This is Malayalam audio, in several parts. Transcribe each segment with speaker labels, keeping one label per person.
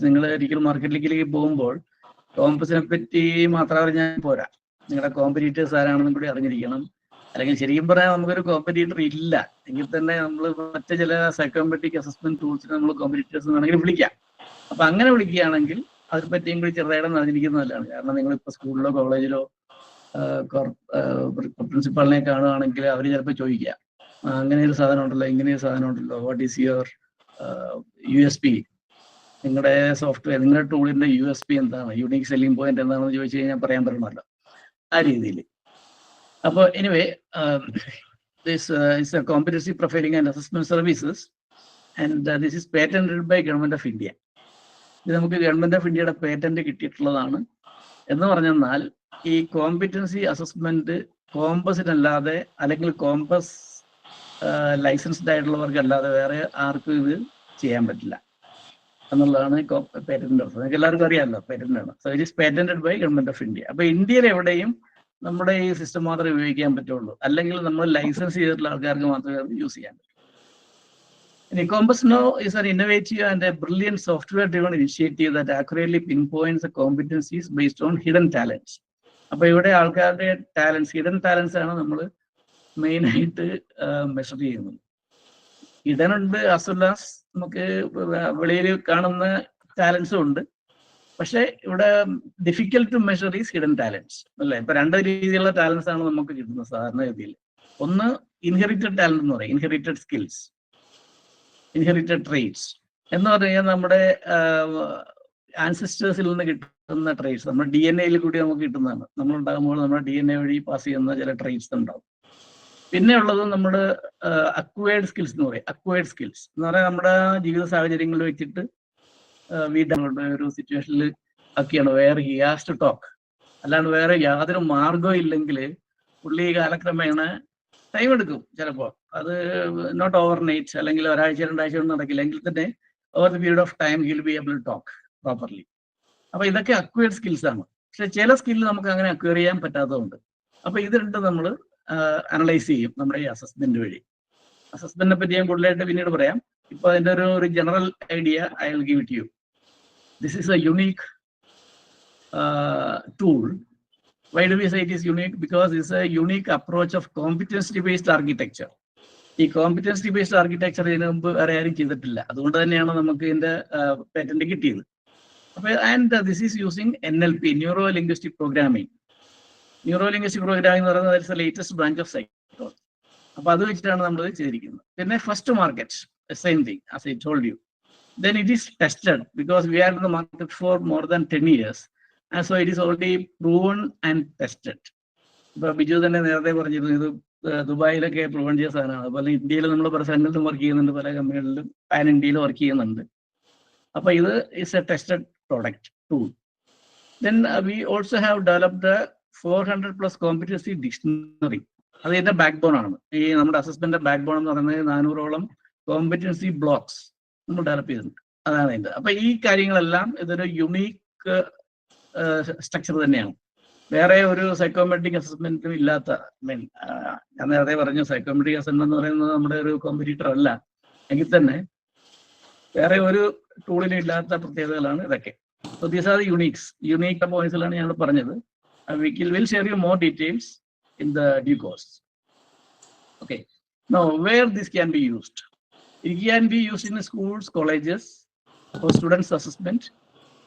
Speaker 1: നിങ്ങൾ ഒരിക്കലും മാർക്കറ്റിലേക്ക് പോകുമ്പോൾ കോമ്പസിനെ പറ്റി മാത്രം അറിഞ്ഞാൽ പോരാ, നിങ്ങളുടെ കോമ്പറ്റീറ്റേഴ്സ് ആരാണെന്നും കൂടി അറിഞ്ഞിരിക്കണം. അല്ലെങ്കിൽ ശരിക്കും പറയാൻ നമുക്കൊരു കോമ്പറ്റീറ്റർ ഇല്ല എങ്കിൽ തന്നെ നമ്മൾ മറ്റു ചില സൈക്കോമെട്രിക് അസസ്മെന്റ് ടൂൾസിന് നമ്മൾ കോമ്പറ്റീറ്റേഴ്സ് വേണമെങ്കിൽ വിളിക്കാം. അപ്പൊ അങ്ങനെ വിളിക്കുകയാണെങ്കിൽ അതിനെ പറ്റിയും കൂടി ചെറുതായിട്ട് അറിഞ്ഞിരിക്കുന്നത് നല്ലതാണ്. കാരണം നിങ്ങളിപ്പോൾ സ്കൂളിലോ കോളേജിലോ പ്രിൻസിപ്പാളിനെ കാണുകയാണെങ്കിൽ അവർ ചിലപ്പോൾ ചോദിക്കുക, അങ്ങനെ ഒരു സാധനം ഉണ്ടല്ലോ, ഇങ്ങനെ ഒരു സാധനം ഉണ്ടല്ലോ, വാട്ട് ഈസ് യുവർ USP, നിങ്ങളുടെ സോഫ്റ്റ്വെയർ, നിങ്ങളുടെ ടൂളിന്റെ USP എന്താണ്, യൂണിക് സെല്ലിംഗ് പോയിന്റ് എന്താണെന്ന് ചോദിച്ചു കഴിഞ്ഞാൽ പറയാൻ പറ്റണമല്ലോ, ആ രീതിയിൽ. അപ്പോൾ anyway, this is a competency profiling and assessment services and this is patented by government of India. ഇത് നമുക്ക് ഗവൺമെന്റ് ഓഫ് ഇന്ത്യയുടെ പേറ്റന്റ് കിട്ടിയിട്ടുള്ളതാണ്. എന്ന് പറഞ്ഞാൽ ഈ കോമ്പറ്റൻസി അസസ്മെന്റ് കോമ്പസിനല്ലാതെ അല്ലെങ്കിൽ കോമ്പസ് ലൈസൻസ്ഡ് ആയിട്ടുള്ളവർക്ക് അല്ലാതെ വേറെ ആർക്കും ഇത് ചെയ്യാൻ പറ്റില്ല എന്നുള്ളതാണ് പേറ്റന്റ് ഓഫ്. നിങ്ങൾക്ക് എല്ലാവർക്കും അറിയാമല്ലോ പേറ്റന്റ് ആണ്. So it is patented by government of India. അപ്പൊ ഇന്ത്യയിൽ എവിടെയും നമ്മുടെ ഈ സിസ്റ്റം മാത്രമേ ഉപയോഗിക്കാൻ പറ്റുള്ളൂ, അല്ലെങ്കിൽ നമ്മൾ ലൈസൻസ് ചെയ്തിട്ടുള്ള ആൾക്കാർക്ക് മാത്രമേ അത് യൂസ് ചെയ്യാൻ പറ്റൂ. Compass Now is an innovative and a brilliant software-driven initiative that accurately pinpoints the competencies based on hidden talents. അപ്പൊ ഇവിടെ ആൾക്കാരുടെ ടാലൻസ്, ഹിഡൻ ടാലൻസ് ആണ് നമ്മൾ മെയിൻ ആയിട്ട് മെഷർ ചെയ്യുന്നത്. ഹിഡൻ ഉണ്ട്, ആസ് വെൽ ആസ് നമുക്ക് വെളിയിൽ കാണുന്ന ടാലൻസും ഉണ്ട്. പക്ഷെ ഇവിടെ difficult to measure is hidden talents അല്ലേ. ഇപ്പൊ രണ്ട് രീതിയിലുള്ള ടാലൻസ് ആണ് നമുക്ക് കിട്ടുന്നത് സാധാരണ ഗതിയിൽ. ഒന്ന് ഇൻഹെറിറ്റഡ് ടാലന്റ് എന്ന് പറയും, ഇൻഹെറിറ്റഡ് സ്കിൽസ്, ഇൻഹെറിറ്റഡ് ട്രേറ്റ്സ് എന്ന് പറഞ്ഞു കഴിഞ്ഞാൽ നമ്മുടെ ആൻസിസ്റ്റേഴ്സിൽ നിന്ന് കിട്ടുന്ന ട്രേറ്റ്സ്, നമ്മുടെ DNA കൂടി നമുക്ക് കിട്ടുന്നതാണ്. നമ്മൾ ഉണ്ടാകുമ്പോൾ നമ്മുടെ DNA വഴി പാസ് ചെയ്യുന്ന ചില ട്രേറ്റ്സ് ഉണ്ടാവും. പിന്നെ ഉള്ളത് നമ്മുടെ അക്വയർഡ് സ്കിൽസ് എന്ന് പറയും. അക്വയർഡ് സ്കിൽസ് എന്ന് പറഞ്ഞാൽ നമ്മുടെ ജീവിത സാഹചര്യങ്ങളിൽ വെച്ചിട്ട് വീട്ടിലുള്ള ഒരു സിറ്റുവേഷനിൽ ഒക്കെയാണ് വേറെ ഹി ഹാസ് ടു ടോക്ക്. അല്ലാണ്ട് വേറെ യാതൊരു മാർഗവും ഇല്ലെങ്കിൽ പുള്ളി കാലക്രമേണ ടൈം എടുക്കും ചിലപ്പോൾ. അത് നോട്ട് ഓവർ നൈറ്റ്, അല്ലെങ്കിൽ ഒരാഴ്ച രണ്ടാഴ്ച കൊണ്ട് നടക്കില്ല, എങ്കിൽ തന്നെ over the period of time he'll be able to talk properly. അപ്പൊ ഇതൊക്കെ അക്വയർഡ് സ്കിൽസ് ആണ്. പക്ഷെ ചില സ്കില്ല് നമുക്ക് അങ്ങനെ അക്വയർ ചെയ്യാൻ പറ്റാത്തതുണ്ട്. അപ്പൊ ഇത് രണ്ടും നമ്മൾ അനലൈസ് ചെയ്യും നമ്മുടെ ഈ അസസ്മെന്റ് വഴി. അസസ്മെന്റിനെ പറ്റി ഞാൻ കൂടുതലായിട്ട് പിന്നീട് പറയാം. ഇപ്പൊ അതിന്റെ ഒരു general idea I will give it you. This is A unique tool. Why do we say it is unique? Because it's a unique approach of competency-based architecture. ഈ കോമ്പറ്റൻസി ബേസ്ഡ് ആർക്കിടെക്ചർ ഇതിനു മുമ്പ് വേറെ ആരും ചെയ്തിട്ടില്ല. അതുകൊണ്ട് തന്നെയാണ് നമുക്ക് ഇതിന്റെ പേറ്റന്റ് കിട്ടിയത്. അപ്പൊ and this is using NLP, neuro linguistic programming. Neuro linguistic programming എന്ന് പറയുന്നത് ലേറ്റസ്റ്റ് ബ്രാഞ്ച് ഓഫ് സൈക്കോളജി. അപ്പൊ അത് വെച്ചിട്ടാണ് നമ്മൾ ചെയ്തിരിക്കുന്നത്. പിന്നെ first market, same thing as I told you. Then it is tested because we are in the market for more than 10 years. And so it is already proven and tested. ഇപ്പൊ ബിജു തന്നെ നേരത്തെ പറഞ്ഞിരുന്നു, ഇത് ദുബായിലൊക്കെ പ്രൂവൺ ചെയ്ത സാധനമാണ്. അതുപോലെ ഇന്ത്യയിൽ നമ്മൾ പല സ്ഥലങ്ങളിലും വർക്ക് ചെയ്യുന്നുണ്ട്, പല കമ്പനികളിലും പാൻ ഇന്ത്യയിൽ വർക്ക് ചെയ്യുന്നുണ്ട്. അപ്പൊ ഇത് is A tested product tool. Then we also have developed 400+ competency dictionary. അത് ഇതിന്റെ ബാക്ക് ബോൺ ആണ്. ഈ നമ്മുടെ അസസ്മെന്റ് ബാക്ക് ബോൺ എന്ന് പറയുന്നത് 400ഓളം കോമ്പറ്റൻസി ബ്ലോക്സ് നമ്മൾ ഡെവലപ്പ് ചെയ്തിട്ടുണ്ട്. അതാണ് ഇതിന്റെ. അപ്പൊ ഈ കാര്യങ്ങളെല്ലാം ഇതൊരു യുണീക്ക് സ്ട്രക്ചർ തന്നെയാണ്. വേറെ ഒരു സൈക്കോമെട്രിക് അസസ്മെന്റും ഇല്ലാത്ത, ഞാൻ നേരത്തെ പറഞ്ഞു സൈക്കോമെട്രിക് അസസ്മെന്റ് എന്ന് പറയുന്നത് നമ്മുടെ ഒരു കോമ്പറ്റീറ്റർ അല്ല, എങ്കിൽ തന്നെ വേറെ ഒരു ടൂളിനും ഇല്ലാത്ത പ്രത്യേകതകളാണ് ഇതൊക്കെ. So these are uniques. Unique പോയിന്റ്സിലാണ് ഞാൻ പറഞ്ഞത്. Will share you more details in the due course. Okay, now where this can be used. It can be used in schools, colleges, for students assessment,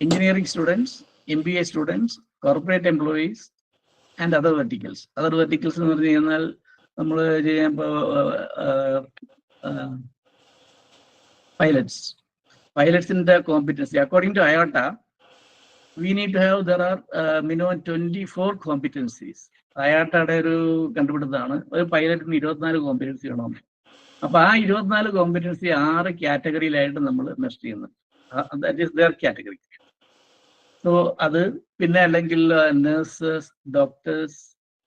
Speaker 1: engineering students, MBA students, corporate employees, and other verticals. Other verticals എന്ന് പറഞ്ഞു കഴിഞ്ഞാൽ നമ്മൾ ചെയ്യാൻ പൈലറ്റ്സിന്റെ competency according to IATA we need to have, there are minimum 24 competencies. IATAയുടെ ഒരു കണ്ടുപിടുത്തമാണ്. ഒരു പൈലറ്റിന് 24 കോമ്പറ്റൻസി വേണം. അപ്പൊ ആ 24 കോമ്പറ്റൻസി 6 കാറ്റഗറിയിലായിട്ട് നമ്മൾ മെഷർ ചെയ്യുന്നുണ്ട്. That is their category. So അത് പിന്നെ അല്ലെങ്കിൽ nurses, doctors,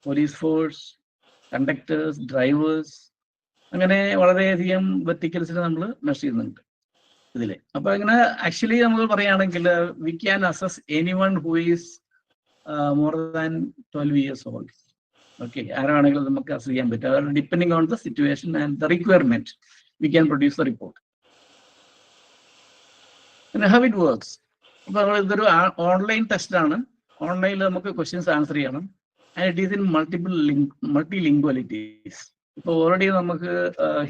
Speaker 1: police force, conductors, drivers, അങ്ങനെ വളരെയധികം വെർട്ടിക്കൽസിനെ നമ്മൾ മെഷർ ചെയ്യുന്നുണ്ട് ഇതില്. അപ്പൊ അങ്ങനെ ആക്ച്വലി നമ്മൾ പറയുകയാണെങ്കിൽ we can assess anyone who is more than 12 years old. Okay, ആരാണെങ്കിലും നമുക്ക് അസസ് ചെയ്യാൻ പറ്റും. Depending on the situation and the requirement we can produce the report. And how it works. അപ്പൊ നമ്മൾ ഇതൊരു ഓൺലൈൻ ടെസ്റ്റ് ആണ്. ഓൺലൈനിൽ നമുക്ക് ക്വസ്റ്റ്യൻസ് ആൻസർ ചെയ്യണം. And it is in multi lingualities. ഇപ്പൊ ഓൾറെഡി നമുക്ക്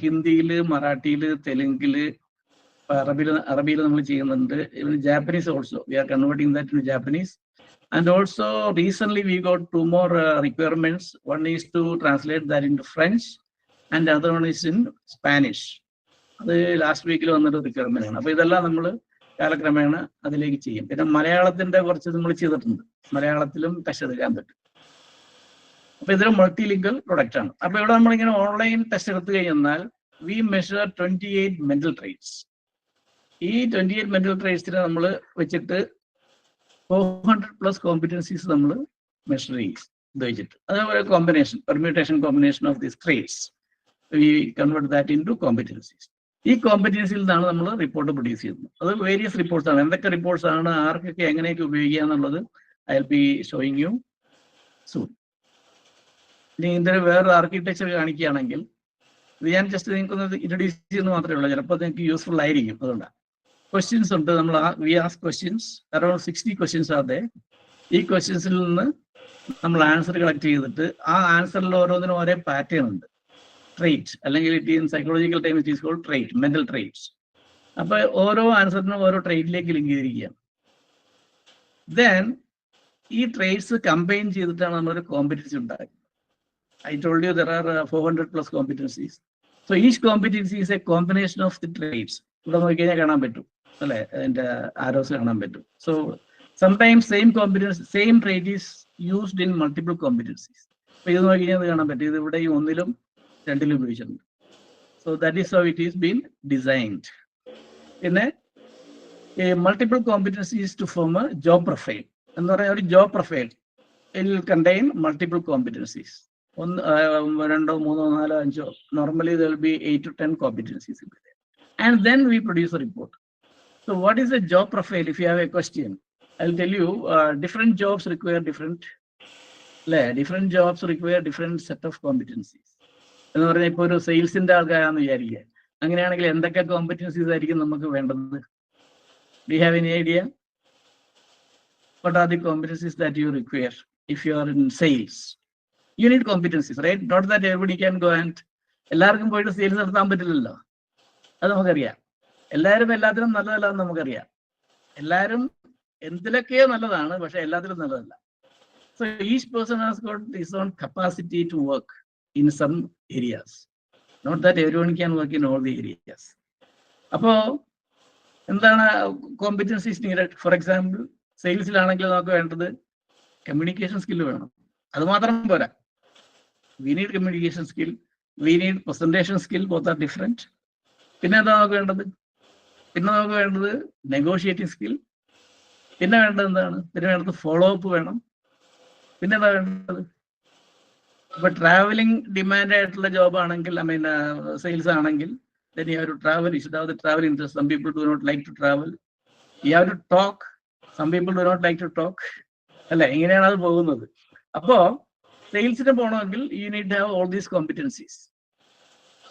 Speaker 1: ഹിന്ദിയില്, മറാഠിയില്, തെലുങ്കില്, അറബിയിൽ നമ്മൾ ചെയ്യുന്നുണ്ട്. Japanese also we are converting that to Japanese. And also recently we got 2 more requirements. One is to translate that into French and the other one is in Spanish. അത് ലാസ്റ്റ് വീക്കിൽ വന്നൊരു റിക്വയർമെന്റ് ആണ്. അപ്പൊ ഇതെല്ലാം നമ്മൾ കാലക്രമേണ അതിലേക്ക് ചെയ്യും. പിന്നെ മലയാളത്തിന്റെ കുറച്ച് നമ്മൾ ചെയ്തിട്ടുണ്ട്. മലയാളത്തിലും ടെസ്റ്റ് എടുക്കാൻ പറ്റും. അപ്പൊ ഇതൊരു മൾട്ടി ലിംഗ്വൽ പ്രൊഡക്റ്റ് ആണ്. അപ്പൊ ഇവിടെ നമ്മളിങ്ങനെ ഓൺലൈൻ ടെസ്റ്റ് എടുത്തു കഴിഞ്ഞാൽ വി മെഷർ 28 മെന്റൽ ട്രേറ്റ്സ്. ഈ 28 മെന്റൽ ട്രേറ്റ്സിനെ നമ്മൾ വെച്ചിട്ട് 400+ കോമ്പിറ്റൻസീസ് നമ്മൾ മെഷർ ചെയ്യും ഉപയോഗിച്ചിട്ട്. അതേപോലെ combination, permutation combination of these traits we convert that into competencies. ഈ കോമ്പിറ്റൻസിയിൽ നിന്നാണ് നമ്മൾ റിപ്പോർട്ട് പ്രൊഡ്യൂസ് ചെയ്യുന്നത്. അത് വേരിയസ് റിപ്പോർട്ട്സ് ആണ്. എന്തൊക്കെ റിപ്പോർട്ട്സ് ആണ്, ആർക്കൊക്കെ എങ്ങനെയൊക്കെ ഉപയോഗിക്കുക എന്നുള്ളത് I will be showing you soon. ഇനി ഇതിന്റെ വേറൊരു ആർക്കിടെക്ചർ കാണിക്കുകയാണെങ്കിൽ, ഇത് ഞാൻ ജസ്റ്റ് നിങ്ങൾക്ക് ഇൻട്രൊഡ്യൂസ് ചെയ്യുന്നത് മാത്രമേ ഉള്ളൂ. ചിലപ്പോൾ നിങ്ങൾക്ക് യൂസ്ഫുൾ ആയിരിക്കും. അതുകൊണ്ടാണ് ക്വസ്റ്റ്യൻസ് ഉണ്ട്. നമ്മൾ V ask questions, around 60 questions ആണ്. ഈ ക്വസ്റ്റ്യൻസിൽ നിന്ന് നമ്മൾ ആൻസർ കളക്ട് ചെയ്തിട്ട് ആ ആൻസറിൽ ഓരോന്നിനും ഓരോ പാറ്റേൺ ഉണ്ട്. ട്രേറ്റ്, അല്ലെങ്കിൽ it in psychological time it is called trait, mental traits. അപ്പൊ ഓരോ ആൻസറിനും ഓരോ ട്രേറ്റിലേക്ക് ലിങ്ക് ചെയ്തിരിക്കുകയാണ്. ദെൻ ഈ ട്രേറ്റ്സ് കമ്പൈൻ ചെയ്തിട്ടാണ് നമ്മളൊരു കോമ്പറ്റൻസി ഉണ്ടാക്കുന്നത്. I told you there are 400+ competencies. So each competency is a combination of the traits. ഇവിടെ നോക്കിക്കഴിഞ്ഞാൽ കാണാൻ പറ്റും അല്ലെ, അതിന്റെ ആരോസ് കാണാൻ പറ്റും. So sometimes same trait is used in multiple competencies. അപ്പൊ ഇത് നോക്കിക്കഴിഞ്ഞാൽ കാണാൻ പറ്റും. ഇത് ഇവിടെ ഈ 1-ലും 2-ലും ഉപയോഗിച്ചിട്ടുണ്ട്. So that is how it is been designed. പിന്നെ multiple competencies to form a job profile എന്ന് പറയുന്ന ഒരു job profile it will contain multiple competencies. 1, 2, 3, 4, 5. Normally there will be 8 to 10 competencies in there. And then we produce a report. So what is a job profile? If you have a question, I'll tell you, different jobs require different set of competencies. എന്ന് പറഞ്ഞാൽ ഇപ്പോൾ ഒരു സെയിൽസിന്റെ ആൾക്കാരാണെന്ന് വിചാരിക്കുക. അങ്ങനെയാണെങ്കിൽ എന്തൊക്കെ കോമ്പറ്റൻസീസ് ആയിരിക്കും നമുക്ക് വേണ്ടത്? Do you have any idea? What are the competencies that you require if you are in sales? You need competencies, right? Not that everybody can go and എല്ലാവർക്കും പോയിട്ട് സെയിൽസ് നടത്താൻ പറ്റില്ലല്ലോ. അത് നമുക്കറിയാം. എല്ലാവരും എല്ലാത്തിനും നല്ലതല്ലാന്ന് നമുക്കറിയാം. എല്ലാവരും എന്തിലൊക്കെയോ നല്ലതാണ്, പക്ഷെ എല്ലാത്തിലും നല്ലതല്ല. So each person has got his own capacity to work in some areas. Not that everyone can work in all the areas. അപ്പോ എന്താണ് കോമ്പറ്റൻസീസ് നീഡഡ്? ഫോർ എക്സാമ്പിൾ സെയിൽസിലാണെങ്കിൽ നമുക്ക് വേണ്ടത് കമ്മ്യൂണിക്കേഷൻ സ്കില്ല് വേണം. അത് മാത്രം പോരാ. We need communication skill, we need presentation skill, both are different. പിന്നെ എന്താ നമുക്ക് വേണ്ടത്? പിന്നെ നമുക്ക് വേണ്ടത് നെഗോഷിയേറ്റിംഗ് സ്കിൽ. പിന്നെ വേണ്ടത് എന്താണ്? പിന്നെ വേണ്ടത് ഫോളോ അപ്പ് വേണം. പിന്നെ എന്താ വേണ്ടത്? ഇപ്പൊ ട്രാവലിംഗ് ഡിമാൻഡ് ആയിട്ടുള്ള ജോബ് ആണെങ്കിൽ, ഐ മീൻ സെയിൽസ് ആണെങ്കിൽ, then you have to travel, you should have the travel interest. Some people do not like to travel. You have to talk, some people do not like to talk. അല്ലെ, ഇങ്ങനെയാണ് അത് പോകുന്നത്. അപ്പോ സെയിൽസിന് പോകണമെങ്കിൽ you need to have all these competencies.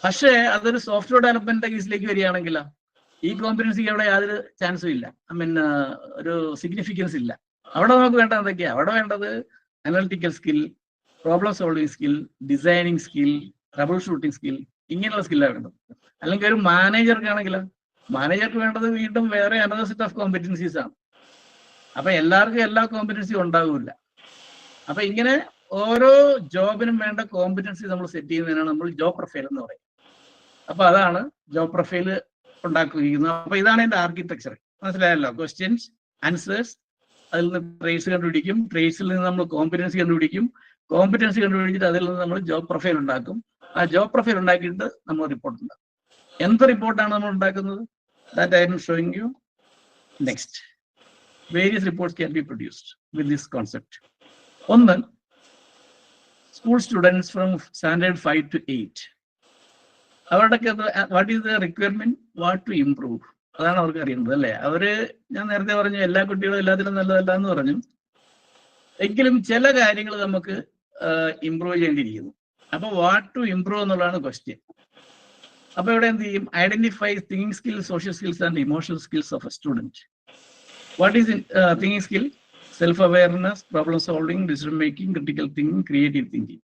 Speaker 1: പക്ഷേ അതൊരു സോഫ്റ്റ്വെയർ ഡെവലപ്മെന്റ് കേസിലേക്ക് വരികയാണെങ്കിലോ ഈ കോമ്പിറ്റൻസിക്ക് അവിടെ യാതൊരു ചാൻസും ഇല്ല. ഐ മീൻ ഒരു സിഗ്നിഫിക്കൻസ് ഇല്ല. അവിടെ നമുക്ക് വേണ്ടത് എന്തൊക്കെയാണ്? അവിടെ വേണ്ടത് analytical skill, problem solving skill, designing skill, trouble shooting skill, ഇങ്ങനെയുള്ള സ്കില്ലാണ് വേണ്ടത്. അല്ലെങ്കിൽ ഒരു മാനേജർക്കാണെങ്കിലോ മാനേജർക്ക് വേണ്ടത് വീണ്ടും വേറെ അനദർ സെറ്റ് ഓഫ് കോമ്പിറ്റൻസീസ് ആണ്. അപ്പൊ എല്ലാവർക്കും എല്ലാ കോമ്പിറ്റൻസിയും ഉണ്ടാകില്ല. അപ്പൊ ഇങ്ങനെ ഓരോ ജോബിനും വേണ്ട കോമ്പിറ്റൻസി നമ്മൾ സെറ്റ് ചെയ്യുന്നതിനാണ് നമ്മൾ ജോബ് പ്രൊഫൈൽ എന്ന് പറയുന്നത്. അപ്പൊ അതാണ് ജോബ് പ്രൊഫൈൽ ഉണ്ടാക്കിയിരിക്കുന്നത്. അപ്പൊ ഇതാണ് എന്റെ ആർക്കിടെക്ചർ. മനസ്സിലായല്ലോ? ക്വസ്റ്റ്യൻസ്, ആൻസേഴ്സ്, അതിൽ നിന്ന് ട്രേറ്റ്സ് കണ്ടുപിടിക്കും, ട്രേറ്റ്സിൽ നിന്ന് നമ്മൾ കോമ്പിറ്റൻസി കണ്ടുപിടിക്കും, കോമ്പിറ്റൻസി കണ്ടുപിടിച്ചിട്ട് അതിൽ നിന്ന് നമ്മൾ ജോബ് പ്രൊഫൈൽ ഉണ്ടാക്കും. ആ ജോബ് പ്രൊഫൈൽ ഉണ്ടാക്കിയിട്ട് നമ്മൾ റിപ്പോർട്ട് ഉണ്ടാക്കും. എന്ത് റിപ്പോർട്ടാണ് നമ്മൾ ഉണ്ടാക്കുന്നത്? That I am showing you next. Various reports can be produced with this concept. ഒന്ന്, school students from standard 5 to 8. അവരുടെയൊക്കെ what is the requirement, what to improve, അതാണ് അവർക്ക് അറിയേണ്ടത് അല്ലേ? അവര്, ഞാൻ നേരത്തെ പറഞ്ഞു എല്ലാ കുട്ടികളും എല്ലാത്തിനും നല്ലതല്ല എന്ന് പറഞ്ഞു. എങ്കിലും ചില കാര്യങ്ങൾ നമുക്ക് ഇംപ്രൂവ് ചെയ്യേണ്ടിയിരിക്കുന്നു. അപ്പൊ വാട്ട് ടു ഇംപ്രൂവ് എന്നുള്ളതാണ് ക്വസ്റ്റ്യൻ. അപ്പൊ ഇവിടെ എന്ത് ചെയ്യും? Identify thinking skills, social skills and emotional skills of A student. What is thinking skill? Self-awareness, problem solving, decision making, critical thinking, creative thinking.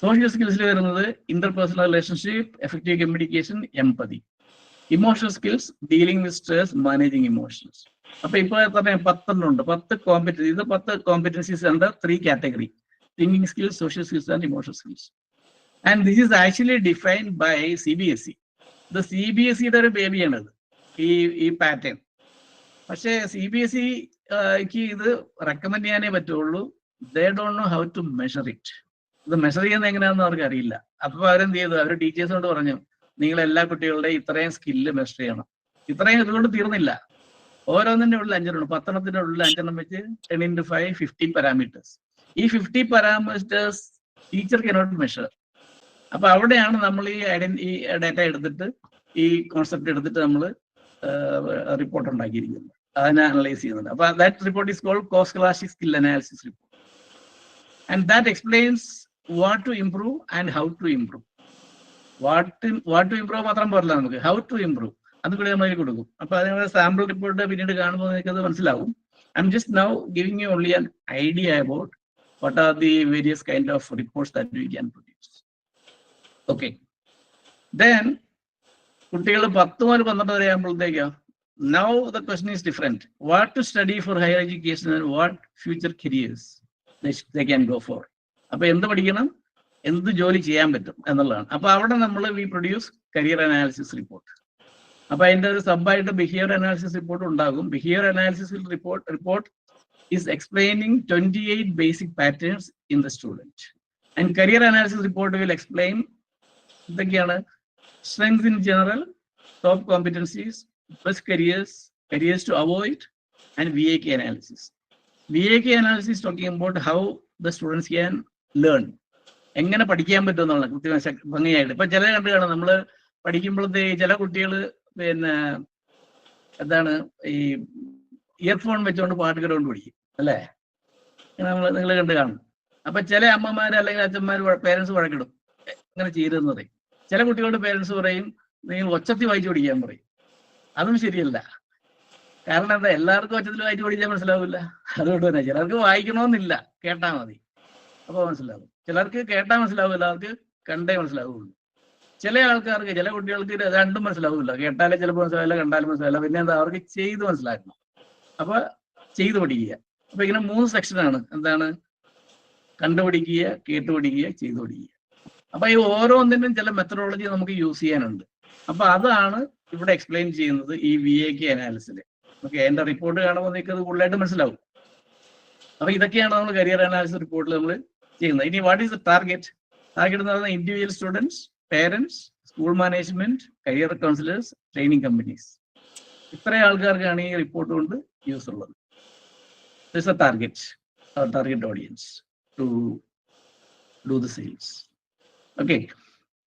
Speaker 1: Social skills വരുന്നത് interpersonal relationship, effective communication, empathy. Emotional skills, dealing with stress, managing emotions. അപ്പൊ ഇപ്പൊ തന്നെ 10 ഉണ്ട്. 10 കോമ്പറ്റൻസി. ഇത് 10 competencies under 3 category: thinking skills, social skills and emotional skills. And this is actually defined by CBSE. ഇത് CBSE ഒരു ബേബിയാണത്, ഈ പാറ്റേൺ. പക്ഷേ CBSEക്ക് ഇത് റെക്കമെൻഡ് ചെയ്യാനേ പറ്റുള്ളൂ. They don't know how to measure it. ഇത് മെഷർ ചെയ്യുന്നത് എങ്ങനെയാണെന്ന് അവർക്ക് അറിയില്ല. അപ്പൊ അവരെന്ത് ചെയ്തു? അവർ ടീച്ചേഴ്സിനോട് പറഞ്ഞു, നിങ്ങൾ എല്ലാ കുട്ടികളുടെ ഇത്രയും സ്കില്ല് മെഷർ ചെയ്യണം. ഇത്രയും ഇതുകൊണ്ട് തീർന്നില്ല. ഓരോന്നിന്റെ ഉള്ളിൽ 5 10 ഉള്ളിൽ 5 വെച്ച് 10 into 5 50 പാരാമീറ്റേഴ്സ്. ഈ 50 പാരാമീറ്റേഴ്സ് ടീച്ചർ കനോട്ട് മെഷർ. അപ്പൊ അവിടെയാണ് നമ്മൾ ഈ ഡാറ്റ എടുത്തിട്ട്, ഈ കോൺസെപ്റ്റ് എടുത്തിട്ട് നമ്മൾ റിപ്പോർട്ട് ഉണ്ടാക്കിയിരിക്കുന്നത്, അതിനെ അനലൈസ് ചെയ്യുന്നുണ്ട്. അപ്പൊ that report is called co-scholastic skill analysis report. And that explains what to improve and how to improve. What to improve മാത്രം പോരല്ല, നമുക്ക് ഹൗ ടു ഇംപ്രൂവ് അത് കൂടി നമ്മൾ കൊടുക്കും. അപ്പൊ അതിനുള്ള സാമ്പിൾ റിപ്പോർട്ട് പിന്നീട് കാണുമ്പോൾ നിങ്ങൾക്ക് അത് മനസ്സിലാവും. I am just now giving you only an idea about what are the various kind of reports that we can produce. Okay, then കുട്ടികൾ 10 മുതൽ 12 വരെ ആകുമ്പോഴത്തേക്കോ, now the question is different. What to study for higher education and what future careers they can go for. അപ്പൊ എന്ത് പഠിക്കണം, എന്ത് ജോലി ചെയ്യാൻ പറ്റും എന്നുള്ളതാണ്. അപ്പൊ അവിടെ നമ്മൾ we produce career analysis report. അപ്പൊ അതിന്റെ ഒരു സബായിട്ട് ബിഹേവിയർ അനാലിസിസ് റിപ്പോർട്ട് ഉണ്ടാകും. Behaviour analysis report is explaining 28 basic patterns in the student. And career analysis report will explain എന്തൊക്കെയാണ്: strengths in general, top competencies, best careers to avoid, and VAK analysis. VAK analysis talking about how the students can learn. എങ്ങനെ പഠിക്കാൻ പറ്റും എന്നുള്ള കൃത്യമായി ഭംഗിയായിട്ട്. ഇപ്പൊ ചില കണ്ടുകാണ് നമ്മൾ പഠിക്കുമ്പോഴത്തേ ചില കുട്ടികൾ പിന്നെ എന്താണ് ഈ ഇയർഫോൺ വെച്ചുകൊണ്ട് പാട്ട് കേട്ടുകൊണ്ട് പഠിക്കും, അല്ലേ? നിങ്ങൾ കണ്ടു കാണും. അപ്പൊ ചില അമ്മമാര് അല്ലെങ്കിൽ അച്ഛന്മാർ പേരൻസ് വഴക്കിടും, ഇങ്ങനെ ചെയ്തെന്ന് പറയും. ചില കുട്ടികളുടെ പേരൻസ് പറയും, നിങ്ങൾ ഒച്ചത്തിൽ വായിച്ചു പഠിക്കാൻ പറയും. അതും ശരിയല്ല. കാരണം എന്താ, എല്ലാവർക്കും ഒച്ചത്തിൽ വായിച്ചു പഠിച്ചാൽ മനസ്സിലാവില്ല. അതുകൊണ്ട് തന്നെ ചിലർക്ക് വായിക്കണമെന്നില്ല, കേട്ടാൽ മതി, അപ്പോൾ മനസ്സിലാവും. ചിലർക്ക് കേട്ടാൽ മനസ്സിലാവും, എല്ലാവർക്ക് കണ്ടേ മനസ്സിലാവുള്ളൂ. ചില ആൾക്കാർക്ക്, ചില കുട്ടികൾക്ക് രണ്ടും മനസ്സിലാവില്ല. കേട്ടാലേ ചിലപ്പോൾ മനസ്സിലാവില്ല, കണ്ടാലും മനസ്സിലാവില്ല. പിന്നെ എന്താ, അവർക്ക് ചെയ്ത് മനസ്സിലാക്കണം. അപ്പൊ ചെയ്ത് പഠിക്കുക. അപ്പൊ ഇങ്ങനെ 3 സെക്ഷനാണ്. എന്താണ്? കണ്ടുപിടിക്കുക, കേട്ടുപഠിക്കുക, ചെയ്തു പഠിക്കുക. അപ്പൊ ഈ ഓരോന്നിനും ചില മെത്തഡോളജി നമുക്ക് യൂസ് ചെയ്യാനുണ്ട്. അപ്പൊ അതാണ് ഇവിടെ എക്സ്പ്ലെയിൻ ചെയ്യുന്നത് ഈ VAK അനാലിസിൽ. ഓക്കെ, എന്റെ റിപ്പോർട്ട് കാണുമ്പോൾ നിങ്ങൾക്ക് അത് കൂടുതലായിട്ട് മനസ്സിലാവും. അപ്പൊ ഇതൊക്കെയാണ് നമ്മൾ കരിയർ അനാലിസിസ് റിപ്പോർട്ടിൽ നമ്മൾ ചെയ്യുന്നത്. ഇനി what is the target? Target എന്ന് പറയുന്നത് individual students, parents, school management, career counsellors, training companies. ഇത്രയും ആൾക്കാർക്കാണ് ഈ റിപ്പോർട്ട് കൊണ്ട് യൂസ് ഉള്ളത്. ദിസ് ഇസ് ദ ടാർഗറ്റ്, അവർ target audience to do the sales. Okay,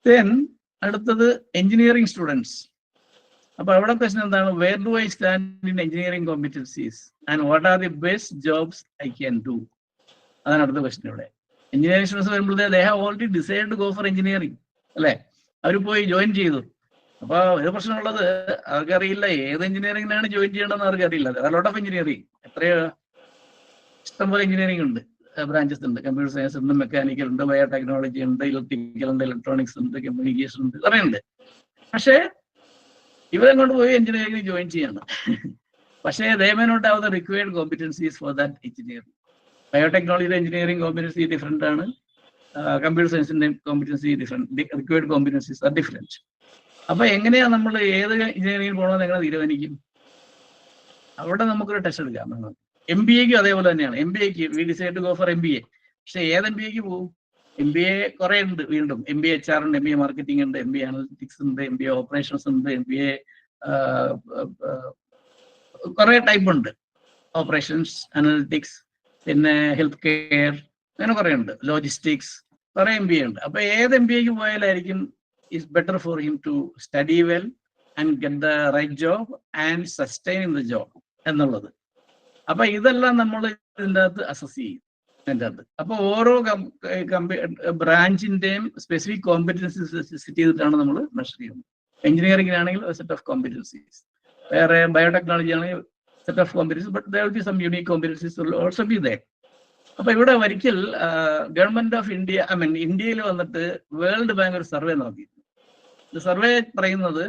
Speaker 1: then അടുത്തത് എഞ്ചിനീയറിംഗ് സ്റ്റുഡൻസ്. അപ്പൊ അവിടെ പ്രശ്നം എന്താണ്? Where do I stand in engineering competencies and what are the best jobs I can do? അതാണ് അടുത്ത ക്വസ്റ്റൻ. ഇവിടെ എഞ്ചിനീയറിംഗ് സ്റ്റുഡൻസ് വരുമ്പോഴത്തേക്ക് ദേ have already decide to go for engineering, അല്ലെ? അവർ പോയി ജോയിൻ ചെയ്തു. അപ്പൊ ഒരു പ്രശ്നമുള്ളത്, അവർക്കറിയില്ല ഏത് എഞ്ചിനീയറിംഗിനാണ് ജോയിൻ ചെയ്യേണ്ടതെന്ന് അവർക്കറിയില്ല. ലോട്ട് ഓഫ് എഞ്ചിനീയറിംഗ്, എത്രയോ ഇഷ്ടംപോലെ എഞ്ചിനീയറിംഗ് ഉണ്ട്, ബ്രാഞ്ചസ് ഉണ്ട്. കമ്പ്യൂട്ടർ സയൻസ് ഉണ്ട്, മെക്കാനിക്കൽ ഉണ്ട്, ബയോടെക്നോളജി ഉണ്ട്, ഇലക്ട്രിക്കൽ ഉണ്ട്, ഇലക്ട്രോണിക്സ് ഉണ്ട്, കമ്മ്യൂണിക്കേഷൻ ഉണ്ട്, പറയുന്നുണ്ട്. പക്ഷേ ഇവരെ കൊണ്ട് പോയി എഞ്ചിനീയറിംഗിന് ജോയിൻ ചെയ്യണം. പക്ഷേ they may not have the required competencies for that engineering. ബയോടെക്നോളജിയുടെ എഞ്ചിനീയറിംഗ് കോമ്പറ്റൻസി ഡിഫറെന്റ് ആണ്, കമ്പ്യൂട്ടർ സയൻസിന്റെ competency different, required competencies are different. അപ്പൊ എങ്ങനെയാ നമ്മൾ ഏത് എഞ്ചിനീയറിംഗിൽ പോകണമെന്ന് എങ്ങനെ തീരുമാനിക്കും? അവിടെ നമുക്കൊരു ടെസ്റ്റ് എടുക്കാം. MBAക്കും അതേപോലെ തന്നെയാണ്. MBAക്ക് we decide to go for MBA. പക്ഷെ ഏത് MBAക്ക് പോകും? MBA കുറെ ഉണ്ട്. വീണ്ടും MBA HR ഉണ്ട്, MBA മാർക്കറ്റിംഗ് ഉണ്ട്, MBA അനലിറ്റിക്സ് ഉണ്ട്, MBA ഓപ്പറേഷൻസ് ഉണ്ട്, MBA കുറെ ടൈപ്പ് ഉണ്ട്. ഓപ്പറേഷൻസ്, അനലിറ്റിക്സ്, പിന്നെ ഹെൽത്ത് കെയർ, അങ്ങനെ കുറെ ഉണ്ട്. ലോജിസ്റ്റിക്സ്, കുറെ MBA ഉണ്ട്. അപ്പൊ ഏത് MBAക്ക് പോയാലായിരിക്കും is better for him to study well and get the right job and sustain in the job എന്നുള്ളത്. അപ്പൊ ഇതെല്ലാം നമ്മൾ ഇതിൻ്റെ അകത്ത് അസസ് ചെയ്യും. അതിൻ്റെ അകത്ത് അപ്പൊ ഓരോ ബ്രാഞ്ചിന്റെയും സ്പെസിഫിക് കോമ്പറ്റൻസീസ് സെറ്റ് ചെയ്തിട്ടാണ് നമ്മൾ മെഷർ ചെയ്യുന്നത്. എഞ്ചിനീയറിംഗിനാണെങ്കിൽ സെറ്റ് ഓഫ് കോമ്പറ്റൻസീസ്, വേറെ ബയോടെക്നോളജി ആണെങ്കിൽ set of competencies, but there will be some unique competencies will also be there. അപ്പൊ ഇവിടെ ഒരിക്കൽ ഗവൺമെന്റ് ഓഫ് ഇന്ത്യ, ഇന്ത്യയിൽ വന്നിട്ട് വേൾഡ് ബാങ്ക് ഒരു സർവേ നടത്തി. സർവേ പറയുന്നത്,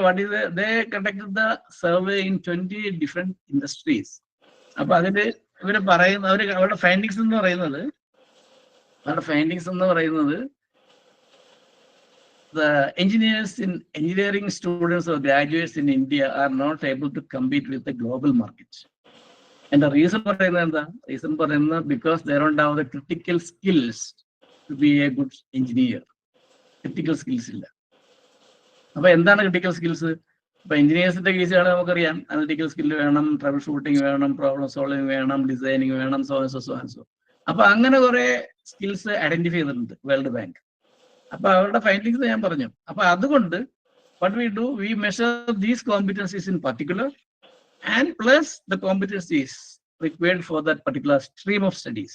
Speaker 1: what is they conducted the survey in 20 different industries. അപ്പൊ അതില് ഇവര് പറയുന്ന അവരുടെ ഫൈൻഡിങ്സ് എന്ന് പറയുന്നത് the engineering students or graduates in India are not able to compete with the global market. And the reason because they don't have the critical skills to be a good engineer. Critical skills illa. അപ്പൊ എന്താണ് critical skills? ഇപ്പൊ എഞ്ചിനീയേഴ്സിന്റെ കേസാണ് നമുക്കറിയാം, അനലിറ്റിക്കൽ സ്കില്ല് വേണം, ട്രബിൾ ഷൂട്ടിംഗ് വേണം, പ്രോബ്ലം സോൾവിങ് വേണം, ഡിസൈനിങ് വേണം, സോ. അപ്പൊ അങ്ങനെ കുറെ സ്കിൽസ് ഐഡന്റിഫൈ ചെയ്തിട്ടുണ്ട് വേൾഡ് ബാങ്ക്. അപ്പൊ അവരുടെ ഫൈൻഡിങ്സ് ഞാൻ പറഞ്ഞു. അപ്പൊ അതുകൊണ്ട് what we do, we measure these competencies in particular and plus the competencies required for that particular stream of studies.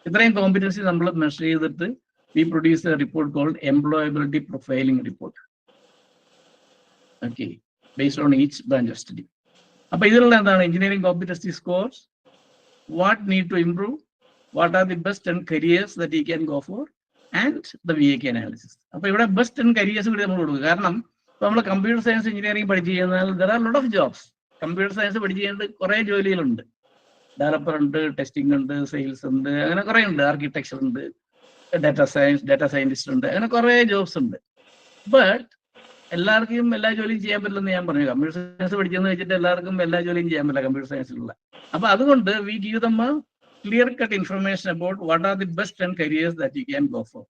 Speaker 1: ഇത്രയും കോമ്പറ്റൻസി നമ്മൾ മെഷർ ചെയ്തിട്ട് we produce a report called employability profiling report. Okay, based on each branch of study. അപ്പൊ ഇതിലുള്ള എന്താണ് engineering competency scores, what need to improve, what are the best 10 careers that he can go for, and the VAK analysis. അപ്പൊ ഇവിടെ ബെസ്റ്റ് 10 careers കൂടി നമ്മൾ കൊടുക്കുക. കാരണം ഇപ്പൊ നമ്മൾ കമ്പ്യൂട്ടർ സയൻസ് എഞ്ചിനീയറിംഗ് പഠിച്ചു കഴിഞ്ഞാൽ there are a lot of jobs. Computer science പഠിച്ചു കഴിഞ്ഞാൽ കുറെ ജോലികളുണ്ട്. ഡെവലപ്പർ ഉണ്ട്, ടെസ്റ്റിംഗ് ഉണ്ട്, സെയിൽസ് ഉണ്ട്, അങ്ങനെ കുറെ ഉണ്ട്, ആർക്കിടെക്ചർ ഉണ്ട്, ഡാറ്റാ സയന്റിസ്റ്റ് ഉണ്ട്, അങ്ങനെ കുറെ ജോബ്സ് ഉണ്ട്. ബട്ട് എല്ലാവർക്കും എല്ലാ ജോലിയും ചെയ്യാൻ പറ്റില്ലെന്ന് ഞാൻ പറഞ്ഞു. കമ്പ്യൂട്ടർ സയൻസ് പഠിച്ചെന്ന് വെച്ചിട്ട് എല്ലാവർക്കും എല്ലാ ജോലിയും ചെയ്യാൻ പറ്റില്ല കമ്പ്യൂട്ടർ സയൻസിലുള്ള. അപ്പൊ അതുകൊണ്ട് we give them a clear cut information about what are the best 10 careers that you can go for.